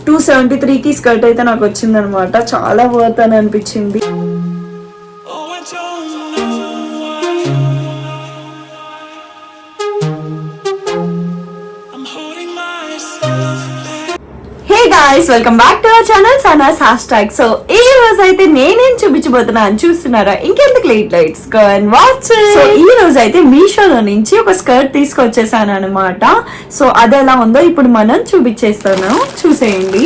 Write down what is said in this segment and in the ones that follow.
273కి skirt అయితే నాకు వచ్చింది అనమాట. చాలా వర్త్ అని అనిపించింది. Hey guys, welcome back to our channel Sanas hashtag. So ఈ రోజు అయితే నేనేం చూపించబోతున్నాను చూస్తున్నారా? ఇంకెందుకు late lights go and watch. So ఈ రోజు అయితే మీషోలో నుంచి ఒక స్కర్ట్ తీసుకొచ్చేసాను అనమాట. సో అది ఎలా ఉందో ఇప్పుడు మనం చూపించేస్తాను, చూసేయండి.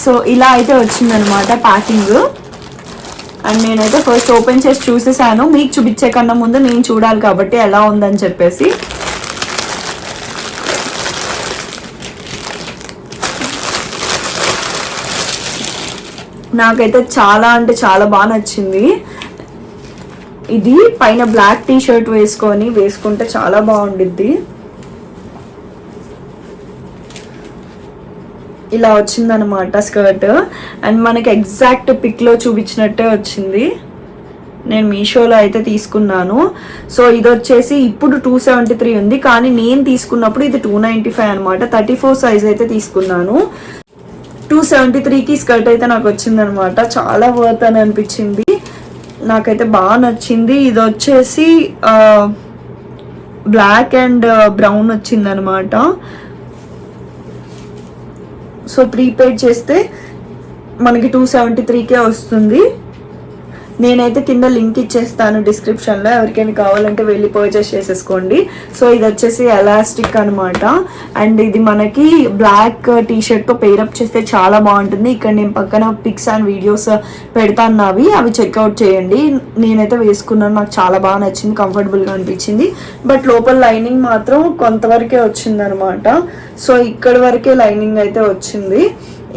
సో ఇలా అయితే వచ్చిందనమాట ప్యాకింగ్. అండ్ నేనైతే ఫస్ట్ ఓపెన్ చేసి చూసేసాను. మీకు చూపించే కన్నా ముందు నేను చూడాలి కాబట్టి ఎలా ఉందని చెప్పేసి. నాకైతే చాలా అంటే చాలా బాగా నచ్చింది. ఇది పైన బ్లాక్ టీ షర్ట్ వేసుకుంటే చాలా బాగుండిద్ది. ఇలా వచ్చిందనమాట స్కర్ట్. అండ్ మనకి ఎగ్జాక్ట్ పిక్లో చూపించినట్టే వచ్చింది. నేను మీషోలో అయితే తీసుకున్నాను. సో ఇది వచ్చేసి ఇప్పుడు 273 ఉంది, కానీ నేను తీసుకున్నప్పుడు ఇది 295 అనమాట. 34 సైజ్ అయితే తీసుకున్నాను. 273కి స్కర్ట్ అయితే నాకు వచ్చింది అనమాట. చాలా వర్త్ అని అనిపించింది, నాకైతే బాగా నచ్చింది. ఇది వచ్చేసి బ్లాక్ అండ్ బ్రౌన్ వచ్చింది అనమాట. సో ప్రీపెయిడ్ చేస్తే మనకి 273కే వస్తుంది. నేనైతే కింద లింక్ ఇచ్చేస్తాను డిస్క్రిప్షన్లో, ఎవరికైనా కావాలంటే వెళ్ళి పర్చేస్ చేసేసుకోండి. సో ఇది వచ్చేసి ఎలాస్టిక్ అనమాట. అండ్ ఇది మనకి బ్లాక్ టీ షర్ట్తో పేరప్ చేస్తే చాలా బాగుంటుంది. ఇక్కడ నేను పక్కన పిక్స్ అండ్ వీడియోస్ పెడతాను, అవి చెక్అవుట్ చేయండి. నేనైతే వేసుకున్నాను, నాకు చాలా బాగా నచ్చింది, కంఫర్టబుల్గా అనిపించింది. బట్ లోపల లైనింగ్ మాత్రం కొంతవరకే వచ్చిందనమాట. సో ఇక్కడ వరకే లైనింగ్ అయితే వచ్చింది.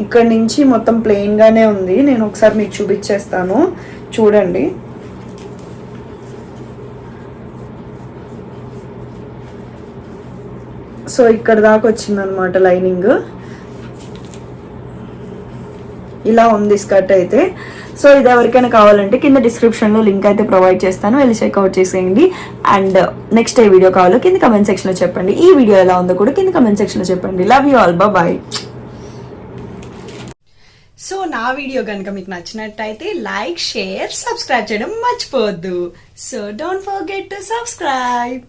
ఇక్కడ నుంచి మొత్తం ప్లెయిన్గానే ఉంది. నేను ఒకసారి మీకు చూపించేస్తాను, చూడండి. సో ఇక్కడ దాకా వచ్చింది అనమాట లైనింగ్. ఇలా ఉంది స్కర్ట్ అయితే. సో ఇది ఎవరికైనా కావాలంటే కింద డిస్క్రిప్షన్లో లింక్ అయితే ప్రొవైడ్ చేస్తాను, వెళ్ళి చెక్అవుట్ చేసేయండి. అండ్ నెక్స్ట్ ఏ వీడియో కావాలో కింద కమెంట్ సెక్షన్లో చెప్పండి. ఈ వీడియో ఎలా ఉందో కూడా కింద కమెంట్ సెక్షన్లో చెప్పండి. Love you all, bye. So నా వీడియో కనుక మీకు నచ్చినట్టయితే లైక్, షేర్, సబ్స్క్రైబ్ చేయడం మర్చిపోవద్దు. So don't forget to subscribe.